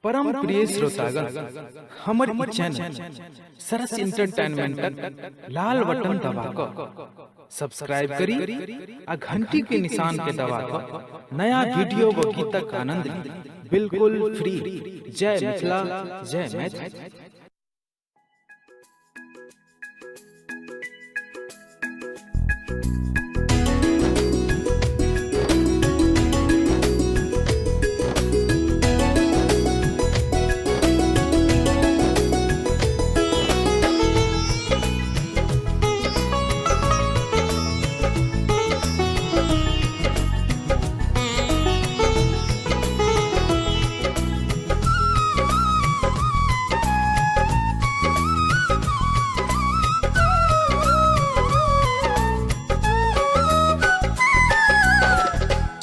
परम प्रिय श्रोतागण, हमर ई चैनल सरस एंटरटेनमेंट लाल बटन दबा कर सब्सक्राइब करी आ घंटी के निशान के दबा कर नया वीडियो व गीतक आनंद ली। बिल्कुल फ्री। जय मिथिला, जय मैथिली।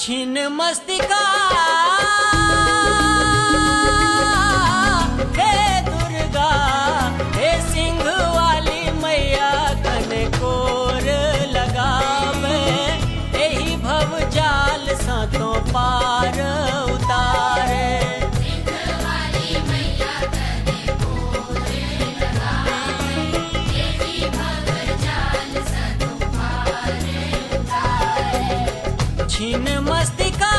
छिन मस्तिका हे दुर्गा, हे सिंह वाली मैया कनकोर लगावे, एही भव जाल सातों पार उतारे। छिन मस्तिका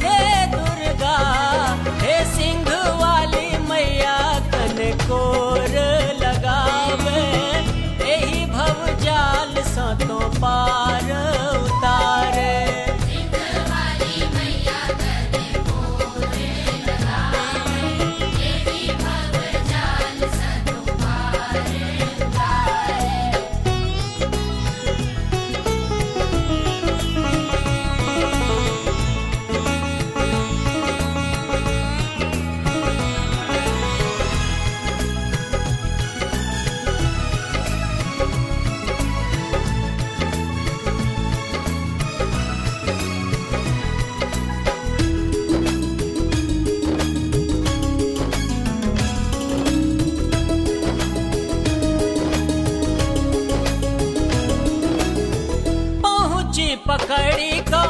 हे दुर्गा, हे सिंह वाली मैया कनकोर लगावे, एही भव जाल सातों पार उतारे। पकड़ी को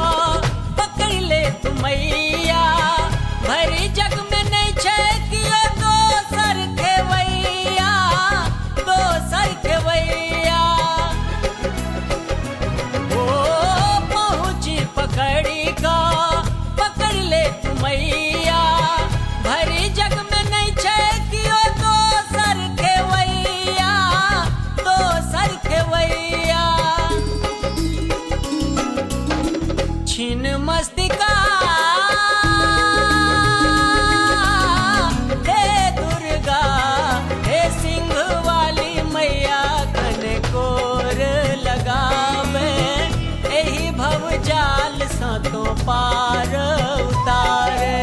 पकड़ ले तू मैया, भरी जग में नहीं छे कियो दोसर खेवैया, दोसर खेवैया। ओ पहुँची पकड़ी को पकड़ ले तू मैया, भरी जग में नहीं छे कियो दोसर खेवैया, दोसर खेवैया। छिन मस्तिका हे दुर्गा, हे सिंह वाली मैया कनकोर लगावे, एही भव जाल सातों पार उतारे।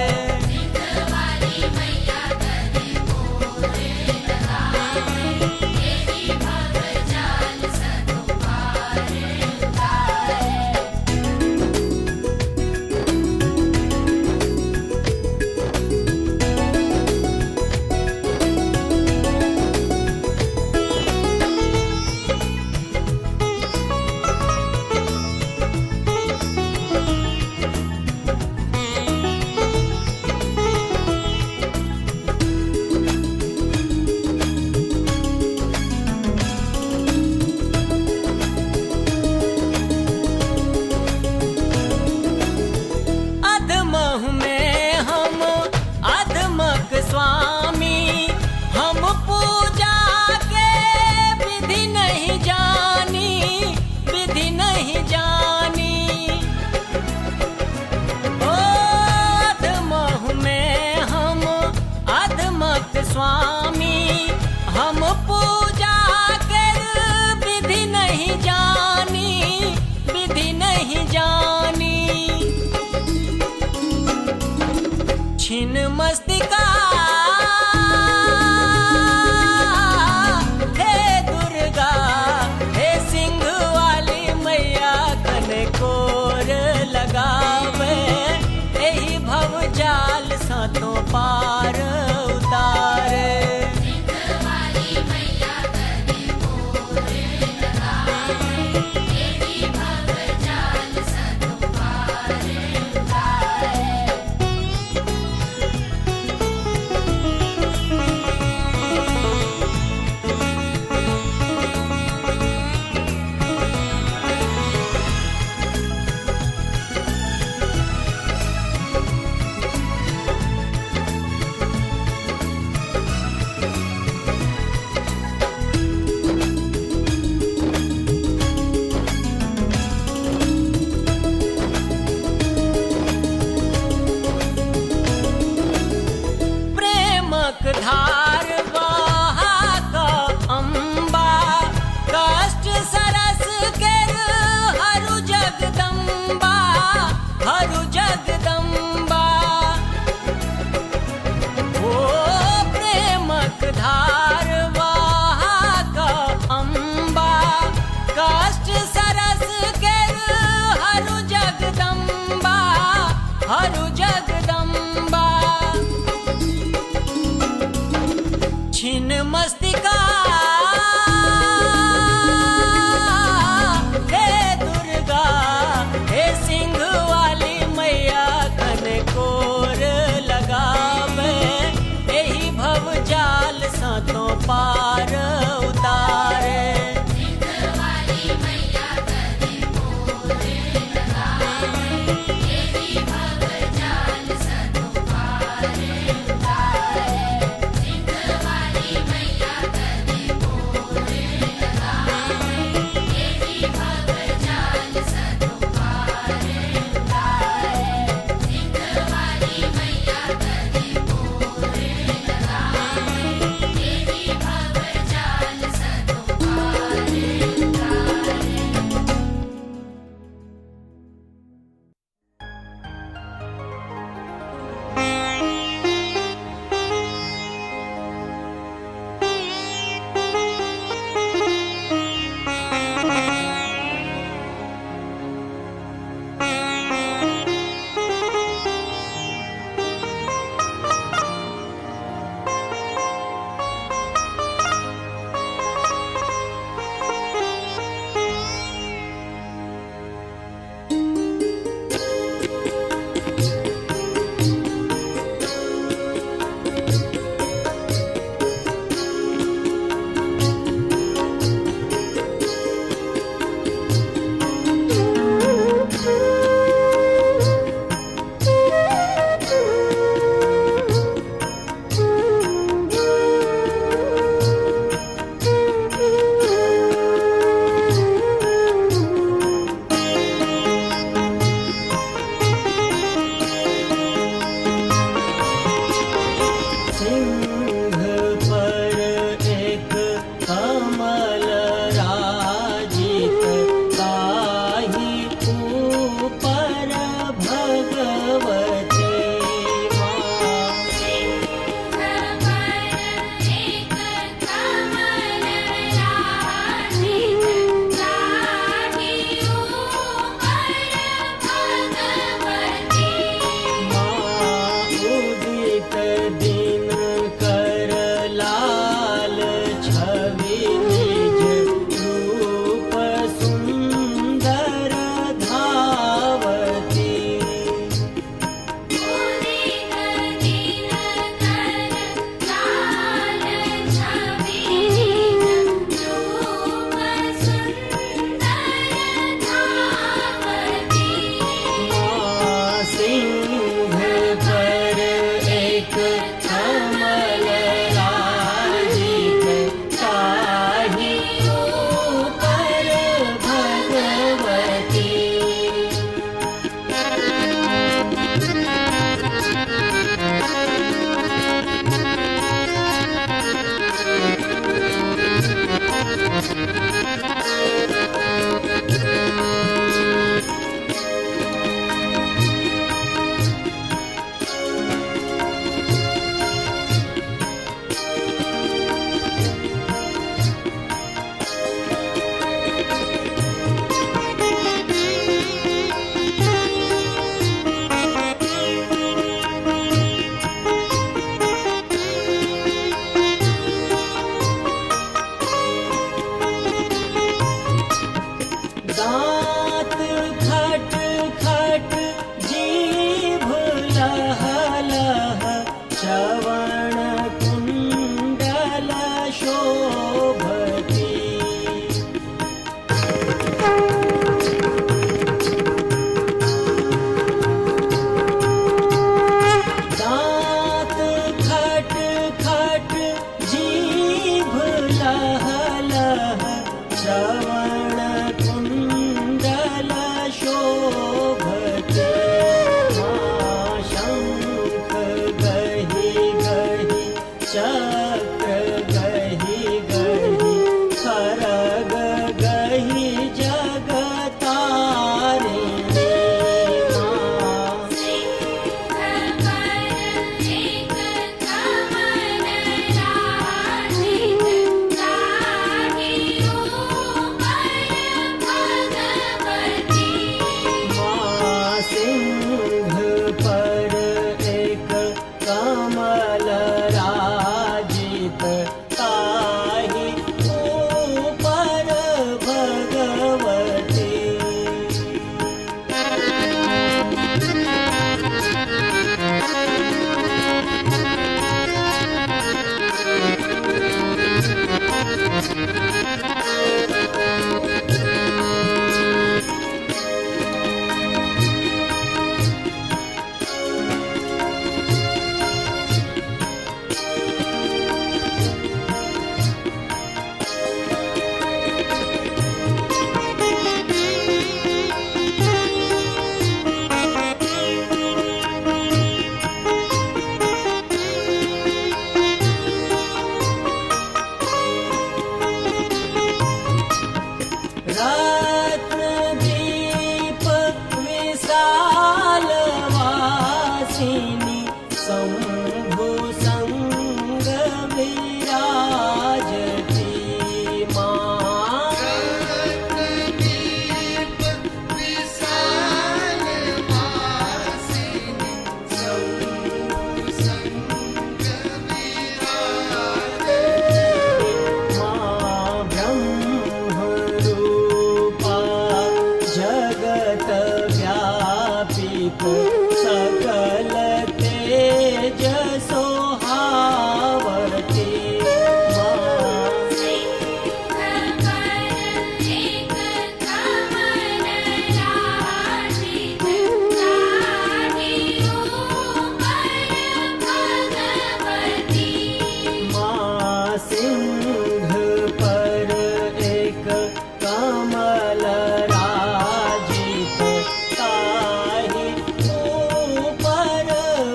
स्वामी हम पूजा के विधि नहीं जानी, विधि नहीं जानी। ओ अधमह में हम अधमक स्वामी, हम पूजा के विधि नहीं जानी, विधि नहीं जानी। छिन मस्तिका हे दुर्गा, हे सिंह वाली मैया कनकोर लगावे, एही भव जाल सातों पार उतारे। एही भव जाल सातों पार उतारे। हरु जगदम्बा छिन्न मस्तिका हे दुर्गा हे सिंह वाली मैया कनकोर लगावे एही भव जाल सातों पार उतारे सकल तेज सोहावती सिंह पर एक कमल राजित ताहि ऊपर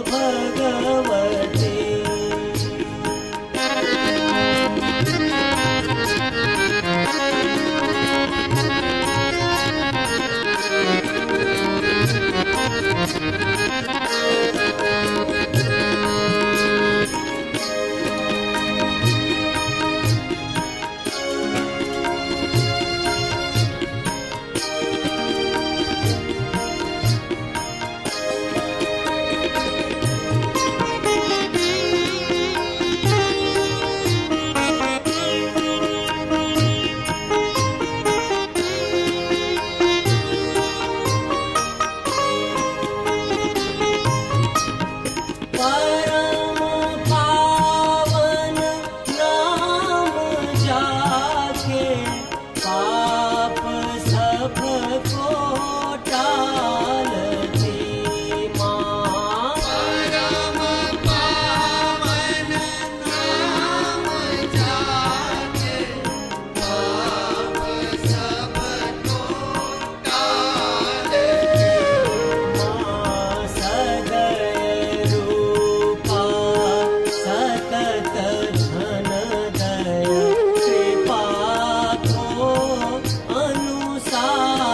भगवती परम पावन नाम जाके पाप सब को टालती माँ परम पावन नाम जाके पाप सब को टालती माँ सदय रूपा सतत धन दय कृपा को अनुसारती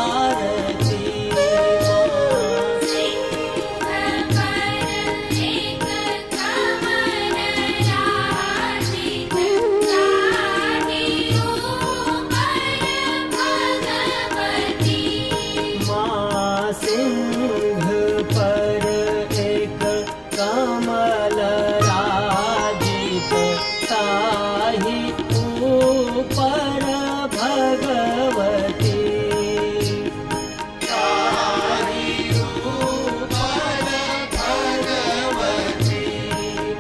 माँ सिंह पर एक कमल राजित ताहि ऊपर भगवती ताहि ऊपर भगवती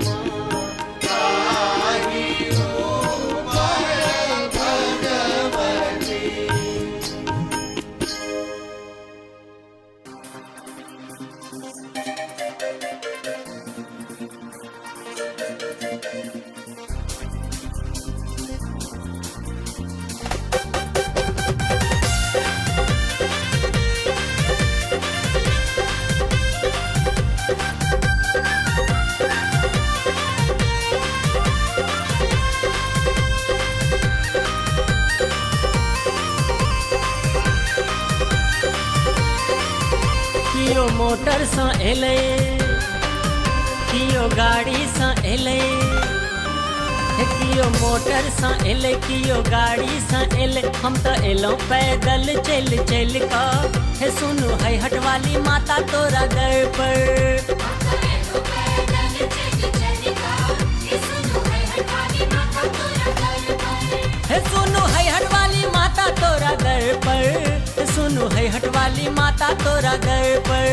माँ ताहि ऊपर भगवती कियो मोटर सँ एलै कियो गाड़ी सँ एलै हे कियो मोटर सँ एलै कियो गाड़ी सँ एलै हम तऽ एलहुँ पैदल चलि चलि कऽ हे सुनू है हटवाली माता तोरा दर पर हे सुनू है हटवाली माता तोरा दर पर हे सुनू है हटवाली माता तोरा दर पर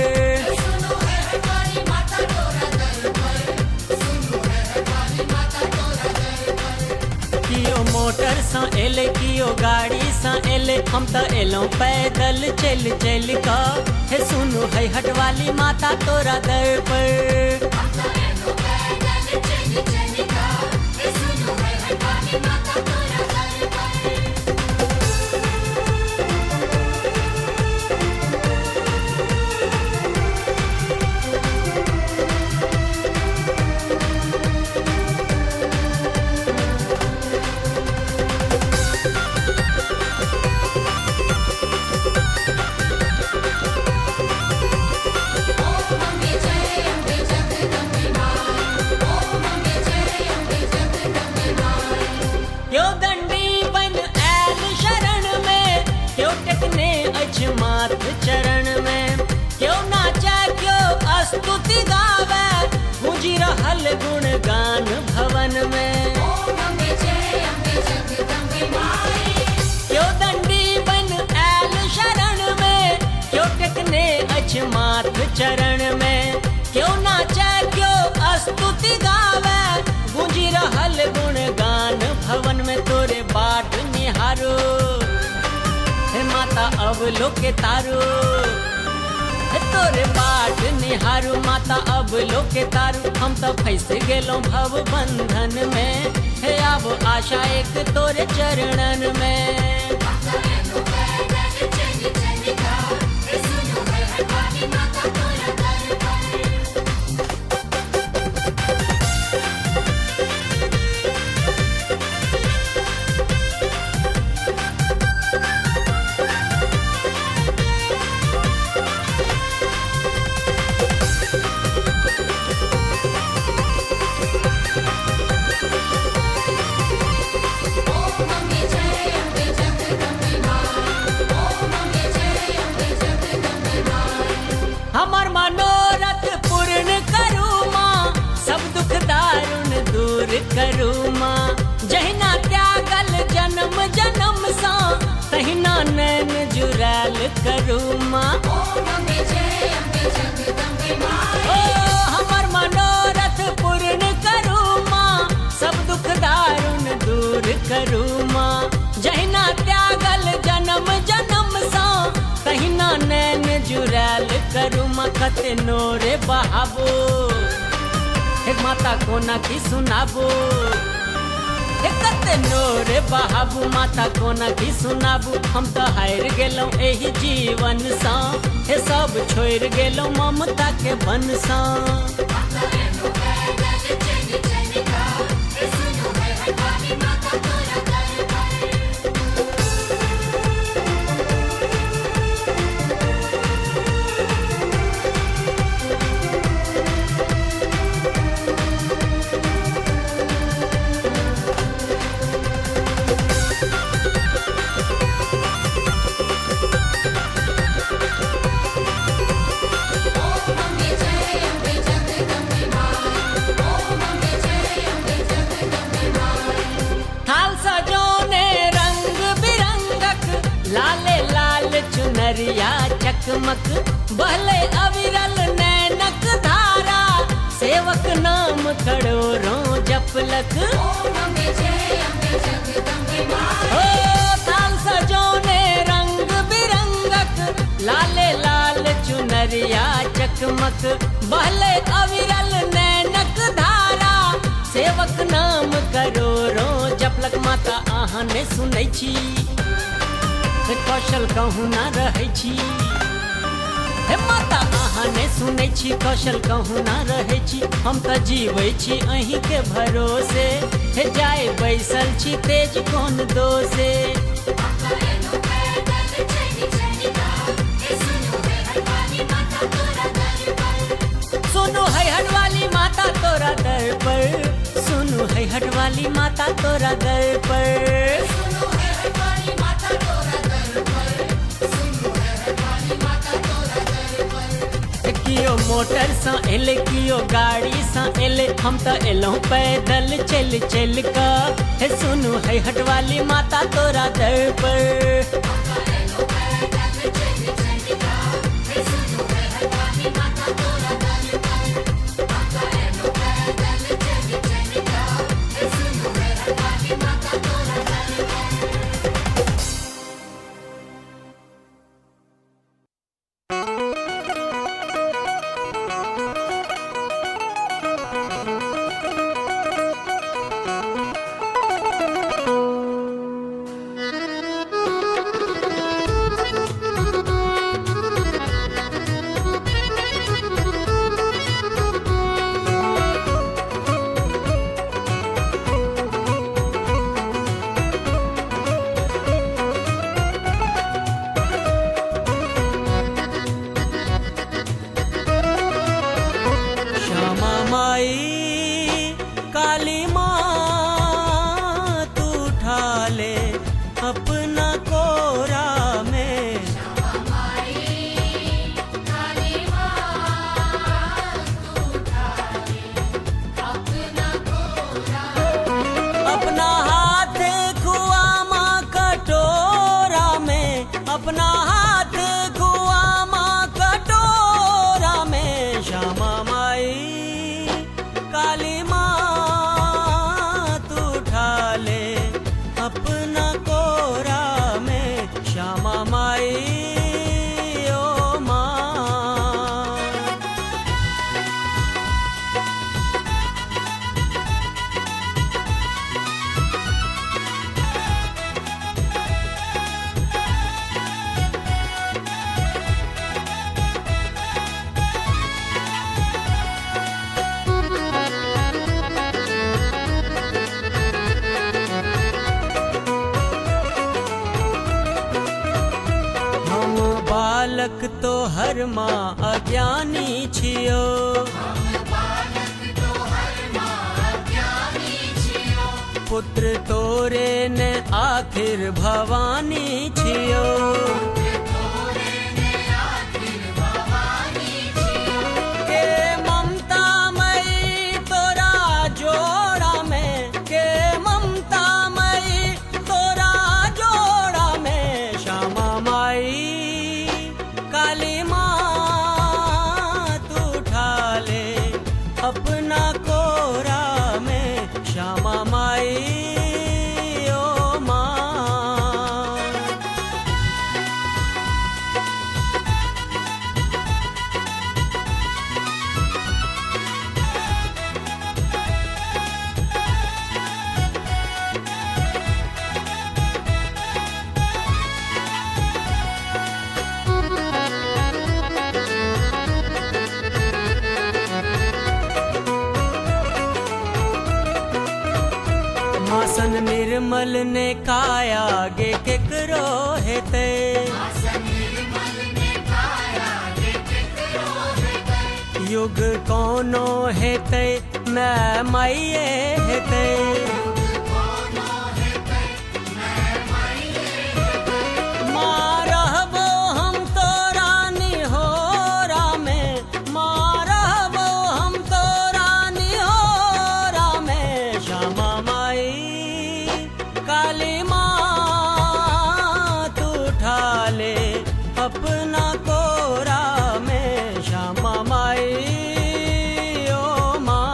कियो मोटर सँ एलै कियो गाड़ी सँ एलै हम तऽ एलहुँ पैदल चलि चलि कऽ हे सुनू है हटवाली माता तोरा दर पर चरण में क्यों नाचे क्यों स्तुति गावे गूंजी रहल गुणगान भवन में तोरे बाट निहारो हे माता अब लोके तारो तोरे बाट निहारू माता अब लोके तारू हम तो फंस गेलों भव बंधन में हे अब आशा एक तोरे चरणन में हमर मनोरथ पूर्ण करू माँ सब दुख दारुण दूर करू माँ जहिना त्यागल जन्म जन्म सा तहिना नैन जुड़ाल करू माँ ओ हमर मनोरथ पूर्ण करू माँ सब दुख दारुण दूर करू माँ जहिना त्यागल जन्म जन्म सा तहिना नैन जुड़ाल करू मखत नोरे बहाबो हे माता कोना की सुनाबो हे कते नोरे बहाबू माता कोना की सुनाबू हम तो हार गेलों एही जीवन सा हे सब छोड़ गेलों ममता के बन सा चुनरिया चकमक बहले अविरल नैनक धारा सेवक नाम करोड़ों जपलक ओ ताल सजोने रंग बिरंगक लाले लाल चुनरिया चकमक बहले अविरल नैनक धारा सेवक नाम करोड़ों जपलक माता अहाँ ने सुनै छी कौशल कहूँ ना रहै छी हे माता अहाँ ने सुनै छी कौशल कहूँ ना रहै छी हम तो जीवै छी अहीं के भरोसे हे जाए बैसल छी तेज कोन दोसे सुनु है हटवाली माता तोरा दर पर सुनु है हटवाली माता तोरा दर पर कियो मोटर सा एले कियो गाड़ी सा एले हम तो एलों पैदल चल चल का हे सुनु है हटवाली माता तोरा दर पर श्यामा माई काली माँ तू उठा ले अपना कोरा में श्यामा माई ओ माँ। बालक तो हर माँ अज्ञानी छियो, पुत्र तोरे ने आखिर भवानी छियो। के ममता मई तोरा जोड़ा में, के ममता मई तोरा जोड़ा में श्यामा माई काली माँ तू उठा ले अपना कोरा में श्यामा माई ओ माँ। मासन निर्मल ने काया गे केकरो हेते, युग कोनो हेते मैं माइये हेते। माँ रहबो हम तो रानी हो रामे, माँ रहबो हम तो रानी हो रामे श्यामा माई काली माँ तू उठा ले अपना कोरा में श्यामा माई ओ माँ।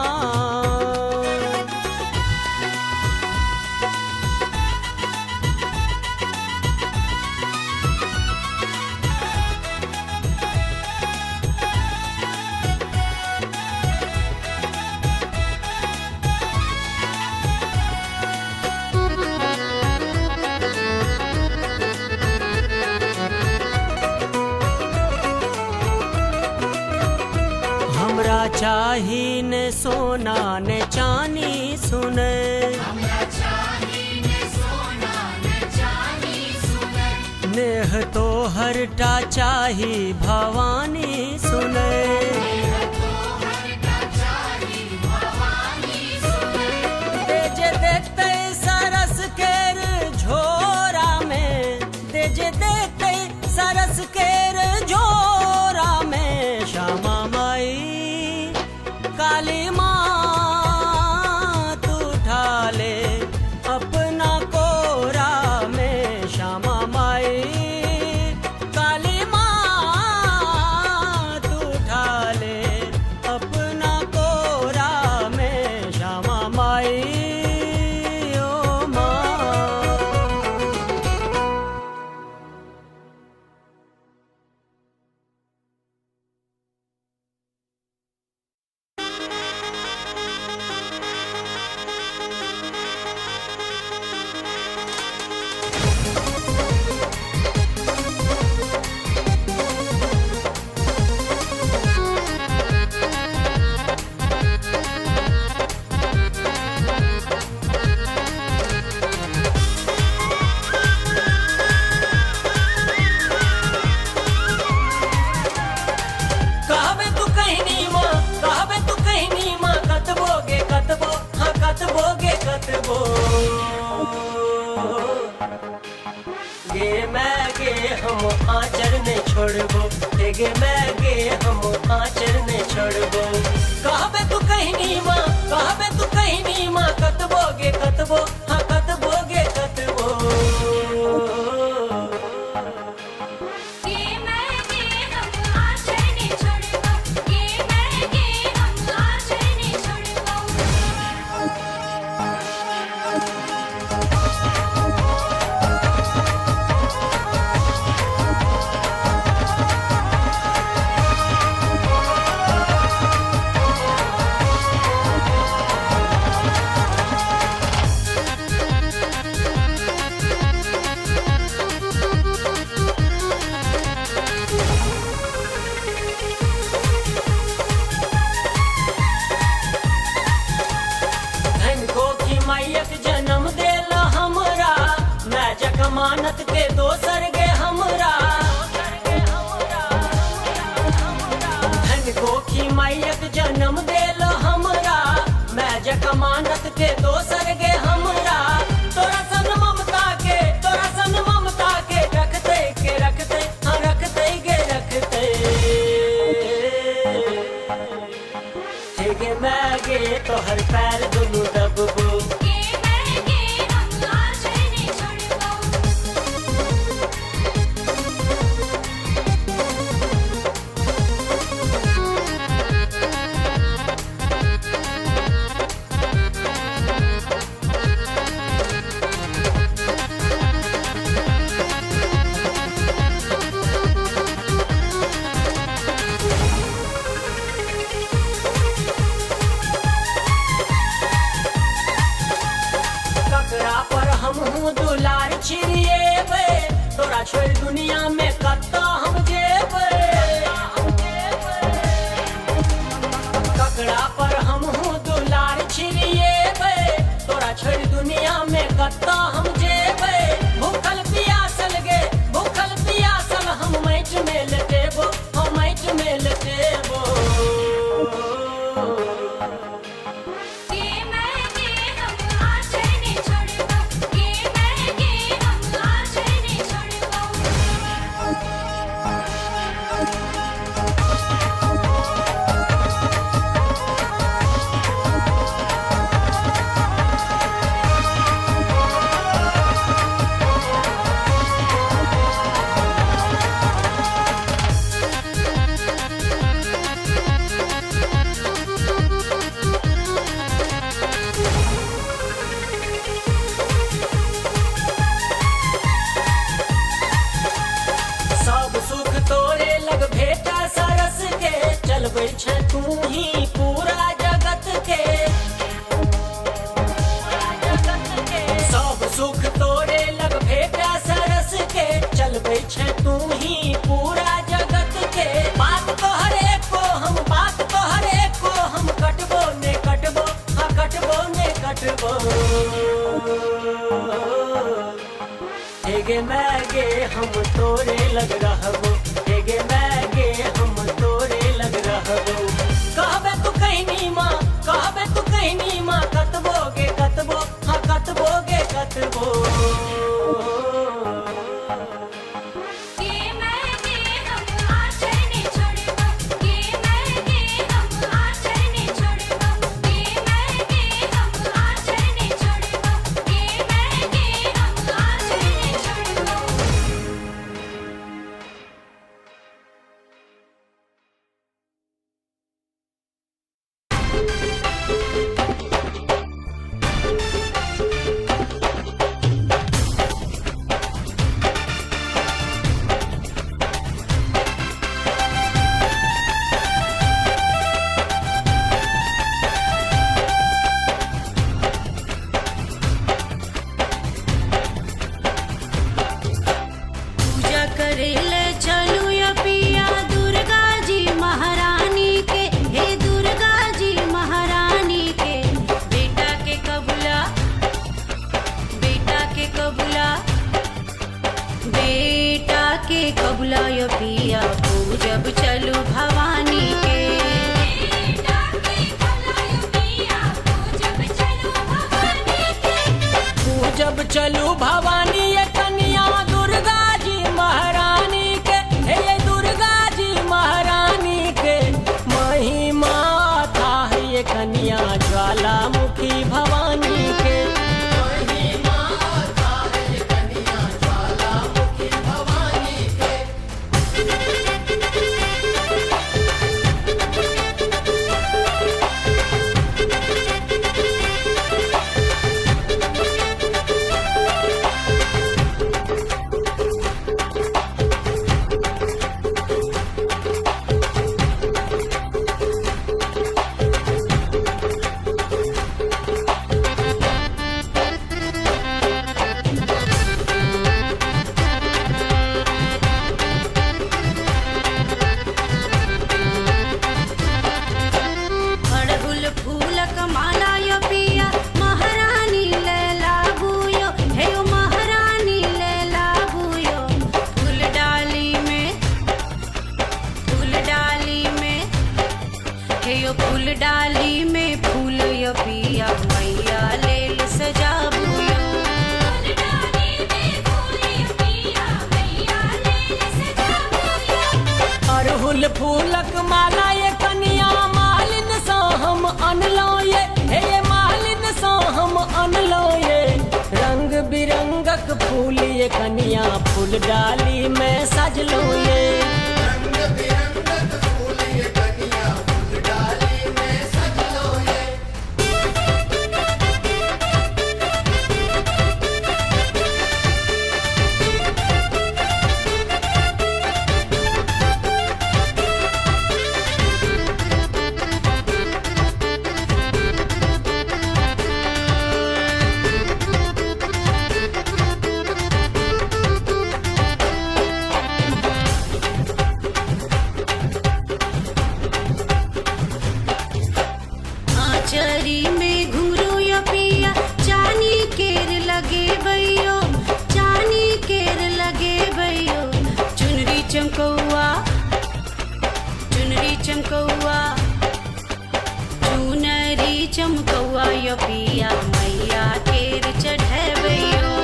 हमरा चाही ने सोना ने चानी सुने, नेह तो हरटा चाही भवानी सुने। तेजे देखते सरस केर झोरा में, तेजे देखते सरस केर झोरा में श्यामा माई काली माँ तू उठा ले अपना कोरा में श्यामा माई काली माँ तू उठा ले अपना कोरा में श्यामा माई ओ माँ। गे मैं गे हम आचर ने छोड़बो, गे मैं गे हम आचर ने छोड़बो। कहबे तू कहनी माँ, कहबे तू कहनी माँ, कतबो गे कतबो, हाँ कतबो गे कतबो। गे मैं गे हम आचर ने छोड़बो, गे मैं जमानत के दोसर गे हमरा धन गोखी मायक जन्म देल हमरा मैं जमानत के दोसर गे हमरा तोरा सन ममता के रखते के रखते हाँ रखते गे रखते गे मैं गे तोहर पैर दुनू दबबो दुलार छिड़िएबे तोरा छोड़ दुनिया में कत्ता हम जेबे ककड़ा पर हम दुलार छिड़िएबे तोरा छोड़ दुनिया में कत्ता हम जेबे भूखल पियासल हम मैट में लटेबो हम मैट में लटेबो तू ही पूरा जगत के सब सुख तोरे लग भेटा सरस के चलबे छे तू ही पूरा जगत के बात तो हर एक को हम कटबो ने कटबो हाँ कटबो ने कटबो हेगे मैगे हम तोरे लग रहबो हेगे मैगे हम तोरे लग रहबो कहबे तू कहनी माँ कतबोगे कतबो हाँ कतबोगे कतबो चलू भवानी ये कन्या दुर्गा जी महारानी के हे ये दुर्गा जी महारानी के महिमा था ये कन्या ज्वालामुखी भवानी के महिमा था ये कन्या ज्वालामुखी भवानी के हे यो फूल डाली में फूल यो पिया मैया लेल सजाबुयो अरहुल फूलक माला ये कनिया मालिन सा हम अनलो ये हे मालिन सा हम अनलो ये रंग बिरंगक फूल ये कनिया फूल डाली में सजलो ये चरी में घुंघरू यो पिया चानी केर लगे भैयो चानी केर लगे भैयो चुनरी चमकौआ चुनरी चमकौआ चुनरी चमकौआ यो पिया मैया केर चढ़े भैयो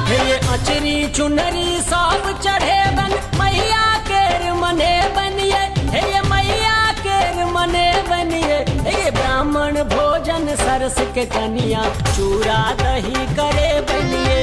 हे अचरी चुनरी सब चढ़े बन मैया केर मने बनिए हे मैया केर मने बनिए हे ब्राह्मण भोजन सरस के कनिया चूड़ा दही करे बनिए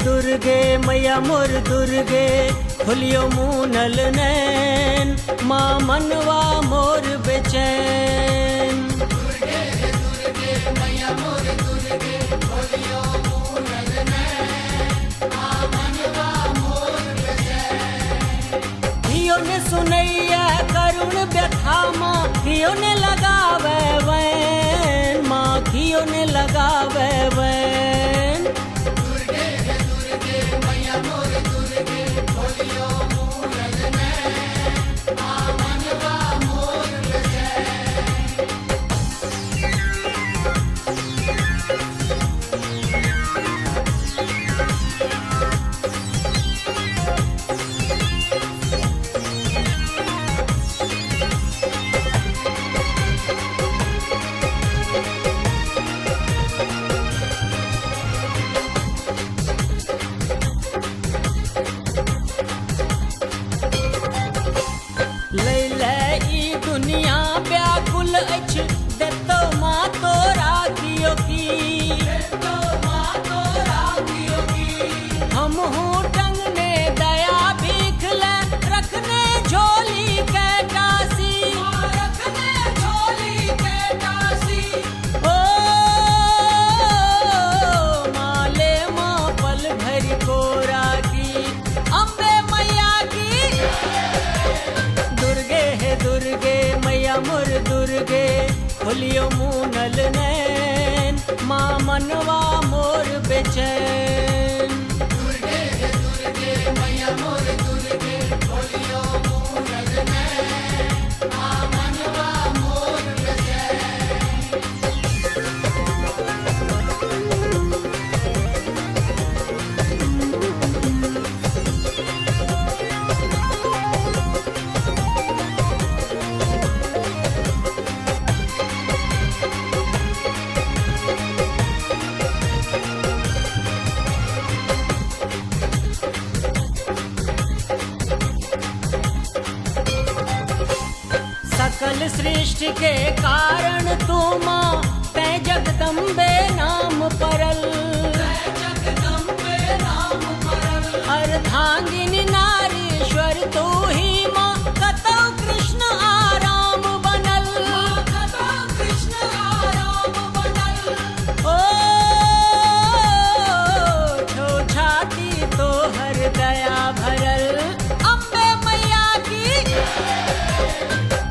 दुर्गे मैया मोर दुर्गे खुलियो मुनल नैन माँ मनवा मोर बेचैन हियो ने सुनैया करुण व्यथा माँ हियो ने लगावे वैन माँ हियो ने लगावे वैन दुनिया व्याकुल अछि देतो माँ तोरा कियो की हम हूँ टंगने दया भीख ले रखने झोली के टासी ओ माले माँ पल भरी कोरा की अम्बे मैया की दुर्गे मैया मोर दुर्गे खोलियो मुनल नैन माँ मनवा मोर बेचैन मैया मोर दुर्गे खोलियो मुनल नैन माँ मनवा मोर बेचैन सकल सृष्टि के कारण तू माँ तै जगदम्बे नाम परल अर्धांगिनी नारीश्वर तू ही माँ कतौ कृष्ण आराम बनल ओ छो छाती तो हर दया भरल अम्बे मैया की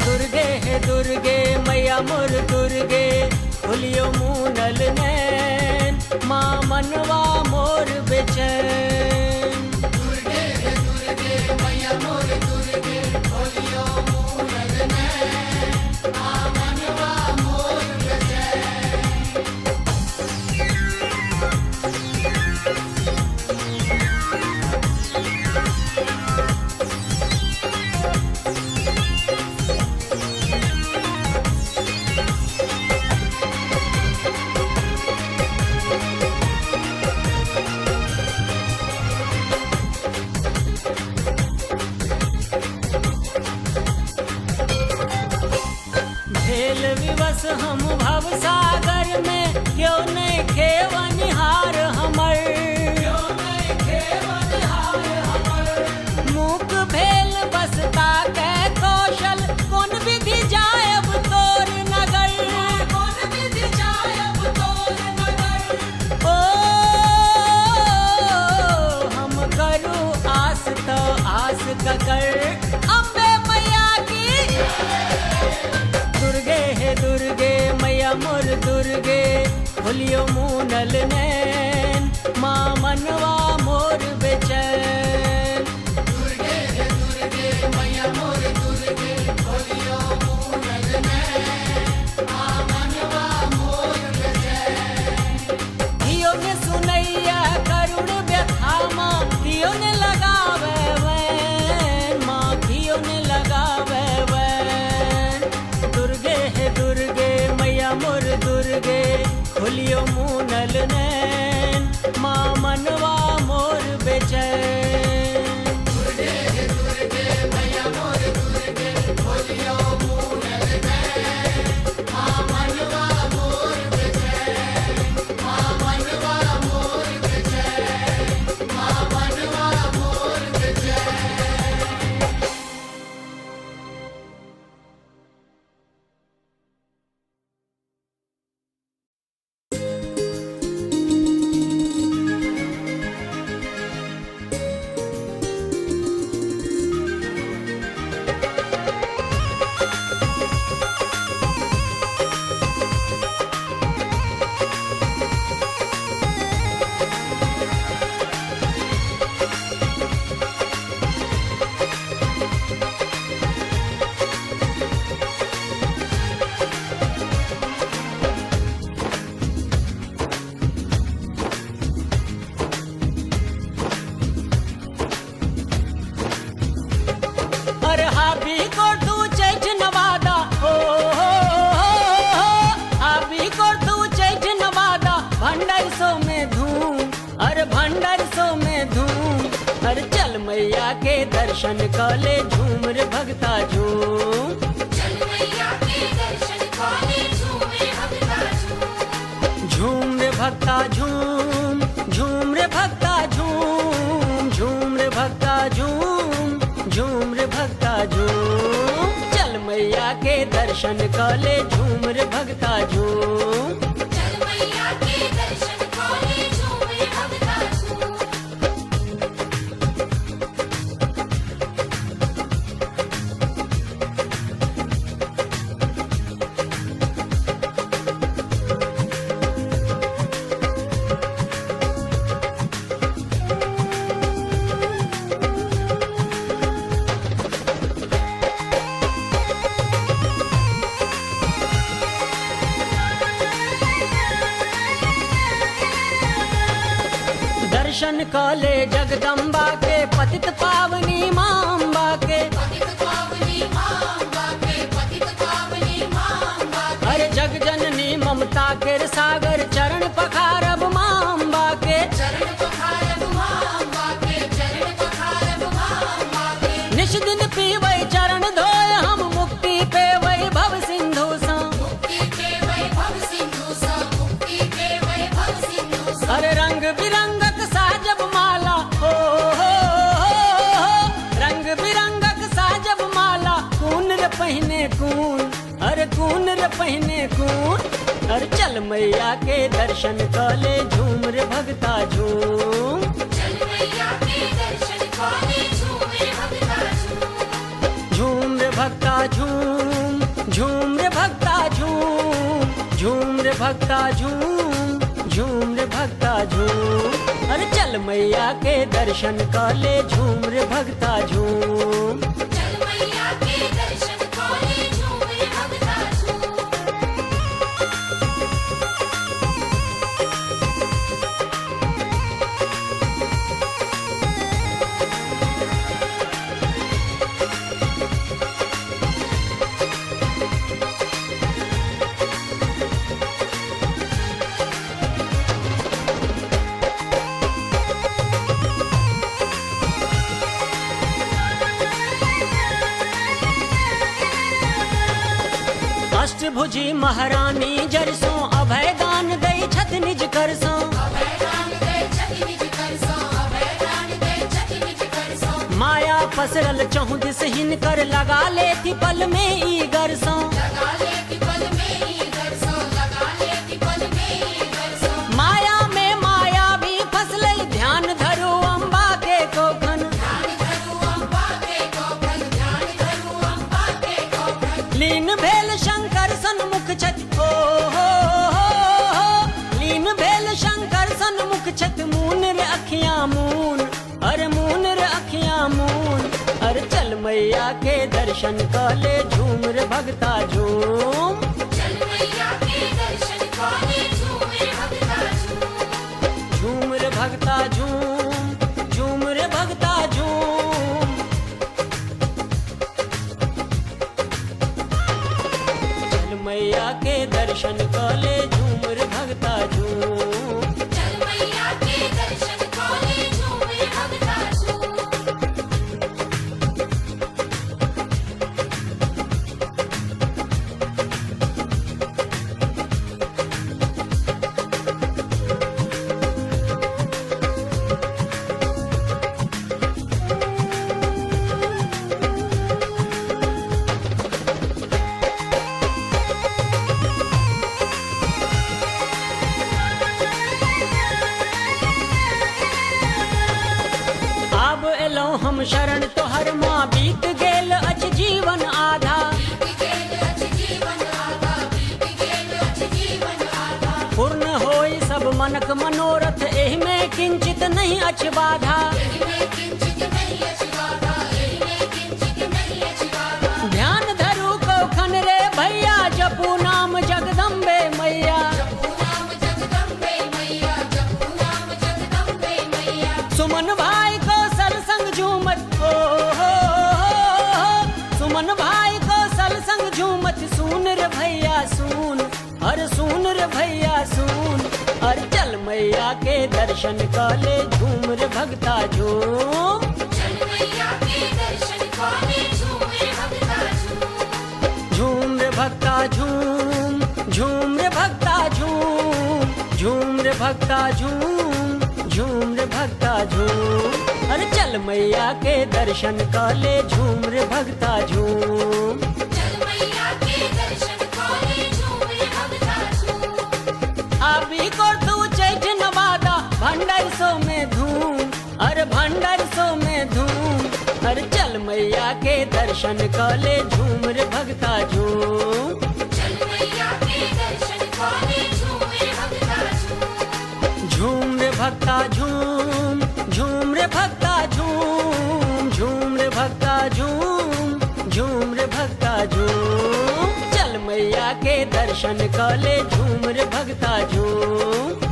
दुर्गे है दुर्गे मैया मोर दुर्गे खुलियो मूनल नैन माँ मनवा मोर बेचैन भेल विवश हम भव सागर में क्यों नहीं खेवनिहार हमर मूक भेल बसता के कौशल कौन विधि जायब तोर नगर ओ हम करू आस तो आस ककर अम्बे मैया की दुर्गे है दुर्गे मैया मोर दुर्गे खुलियो मूनल नैन माँ मनवा मोर बेचैन कियो ने सुनैया करुण व्यथा माँ कियो ने लगावे वैन माँ कियो ने लगावे वैन दुर्गे है दुर्गे मैया मोर दुर्गे खुलियो मूनल नैन माँ मनवा मोर बेचैन मैया के दर्शन कले झूम रे भगता झूम झूम रे भक्ता झूम झूम रे भक्ता झूम झूम रे भक्ता झूम झूम रे भक्ता झूम चल मैया के दर्शन कले झूम रे भक्ता झूम दर्शन कले जगदम्बा के पतित पावनी माँ अम्बा के अरे जग जननी ममता के सागर चरण पखारब माँ अम्बा के निश दिन पीवै चरण धोय हम मुक्ति पेवै रे पहिने कून। अरे चल मैया के दर्शन कले झूम रे भगता झूम। झूम रे भक्ता झूम, झूम रे भक्ता झूम, झूम रे भक्ता झूम, झूम रे भक्ता झूम। अरे चल मैया के दर्शन कले झूम रे भक्ता झूम। अष्टभुजी महारानी जरसो अभय दान दई छत निज करसो। माया पसरल चहु दिस हिनकर लगा लेती पल में ई गरसो। माया में माया भी फसले ध्यान धरो अम्बा के कोखन। लीन भेल शंकर सन्मुख छत हो, लीन भेल शंकर सन्मुख छत मून रे अखियां मून। अरे मून रे अखियां मून। अरे चल मैया के दर्शन कले झूम रे भगता झूम। झूम रे भगता झूम, झूम रे भगता झूम। चल मैया के दर्शन कले झूम रे भगता झूम। अब एलो हम शरण तोहर माँ बीत गेल अच जीवन आधा। पूर्ण होई सब मनक मनोरथ एहि में किंचित नहीं अछ बाधा। ध्यान धरू कौखन रे भैया जपू नाम जगदम्बे मैया। सुमन भाई को सलसंग झूमत हो, सुमन भाई को सलसंग झूमत सुन रे भैया सुन। अरे सुन रे भैया सुन। अरे चल मैया के दर्शन कले झूम रे भगता झूम। झूम रे भक्ता झूम, झूम रे भक्ता झूम, झूम रे भक्ता झूम, झूम रे भक्ता झूम। अरे चल मैया के दर्शन कले झूम रे भगता झूम। अभी को तू चैठ नवादा भंडार सो में धूम। अरे भंडार सो में धूम। अरे चल मैया के दर्शन कले झूम रे भगता झूम। झूम रे भक्ता झूम, झूम रे भक्ता झूम, झूम रे भक्ता झूम, झूम रे भक्ता झूम। चल मैया के दर्शन कले झूम रे भगता झूम।